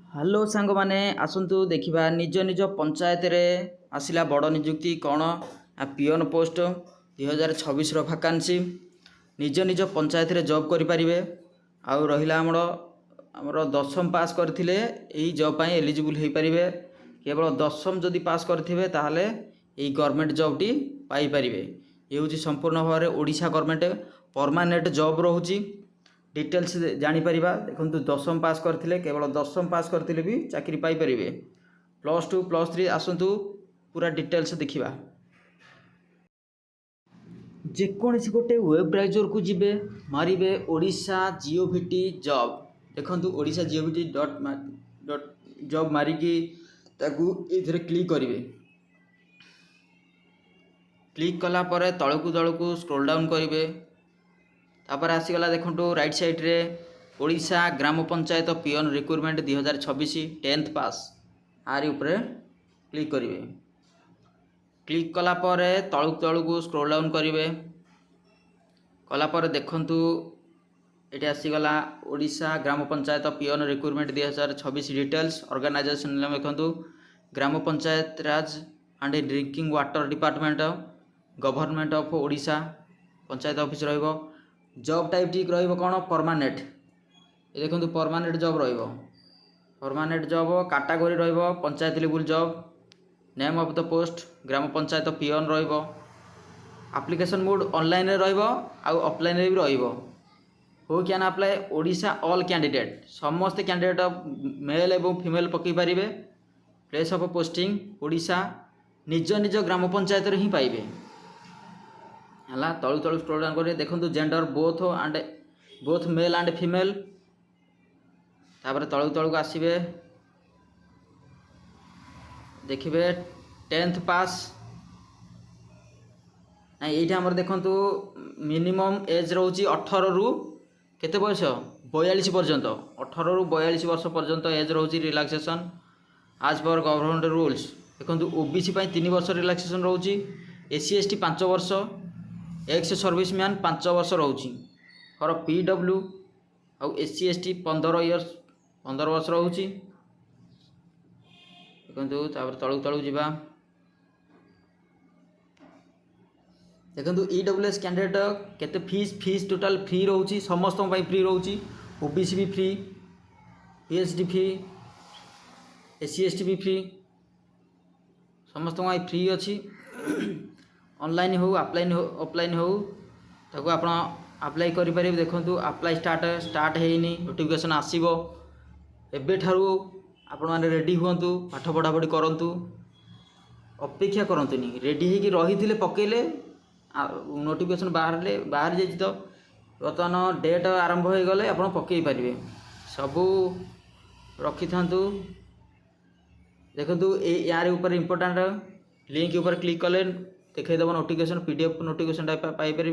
Hello सांग माने आसतु देखा निज निज पंचायत रे आसला बड़ निजुक्ति कौन पिओन पोस्ट 2026 भाकान्सी निज निज पंचायत रे जॉब करें आउ रहा आमर दशम पास करते यही जॉब पाई एलिजिबल हो पारे। केवल दशम जदि पास करते ताहले यही गवर्नमेंट जॉब टी पाई पारे। ये हूँ संपूर्ण भाव में ओडिशा गवर्नमेंट परमानेंट जॉब रोची। डिटेल्स जापर देखो दशम पास करते केवल दशम पास करते भी चाकरी पाइपर। +2 +3 आसतु पूरा डिटेल्स देखा। जेकोसी गोटे वेब ब्राउजर को जीवे मारे ओडिशा जीओवीटी जॉब देखु ओडिशा जीओवीटी जॉब मारिकी ये क्लिक करेंगे। क्लिक कला परे तलकू तलकू स्क्रोल डाउन करेंगे। तापर आसीगला देखो राइट साइड रे ओडिशा ग्राम पंचायत पिओन रिक्रुटमेंट 2026 10th पास आरी ऊपर क्लिक करेंगे। क्लिक कला परे तलकू तलकू स्क्रोल डाउन करेंगे। कलापर देखंतु ये आसीगला ओडिशा ग्राम panchayat peon recruitment 2026 details organization name देखंतु ग्राम panchayat Raj and drinking water department government of Odisha panchayat office रहिबो। जॉब टाइप टी रहिबो कौन परमानेंट। ये देखंतु परमानेंट जॉब रहिबो। परमानेंट जॉब कैटेगरी रहिबो panchayat level job. Name of the post ग्राम पंचायत पिओन रहिबो। एप्लिकेशन मोड ऑनलाइन रहिबो आउ ऑफलाइन भी रहिबो। Who can apply Odisha all candidate समस्त कैंडिडेट मेल एवं फीमेल पकई पारिबे। प्लेस ऑफ पोस्टिंग ओडिशा निज निज ग्राम पंचायत रे ही पाइबे। हला तळु तळु स्क्रॉल डाउन करे देखंतु gender both male and female. तापर तळु तळु आसीबे देखिबे 10th पास ना ये देखंतु मिनिमम एज रोची 18 रु केते बयस 42 पर्यंत 18 रु 42 वर्ष पर्यंत एज रोची रिलैक्सेशन आज पर गवर्नमेंट रूल्स। देखंतु ओबीसी 3 वर्ष रिलैक्सेशन रोची। एससी एसटी 5 वर्ष एक्स सर्विसमैन 5 वर्ष रोची। फॉर पीडब्ल्यू आउ एससी एसटी 15 वर्ष रोची। देखंतु तापर तळु तळु जिबा देखंतु ईडब्ल्यूएस कैंडिडेट केते फीस टोटल फ्री रोची समस्त फ्री रोची। ओबीसी भी free PhD free SC ST भी फ्री समस्त फ्री अच्छी। ऑनलाइन हो ऑफलाइन हो ताको आपण अप्लाई करि पारे। देखंतु अप्लाई स्टार्ट हेनी नोटिफिकेशन आसीबो एबे ठारू आपण माने रेडी हुंतु पाठ पढ़ा पढ़ी करंतु अपेक्षा करंतुनी रेडी हेकी रहिथिले पकेले नोटिफिकेशन बाहर जाइए तो बर्तमान डेट आरंभ हो गले आप पकई पारे सबू रखी था। देखो यार ऊपर इम्पोर्टाट लिंक ऊपर क्लिक कले देखईदेव नोटिफिकेशन पीडीएफ नोटिफिकेशन पाइपर।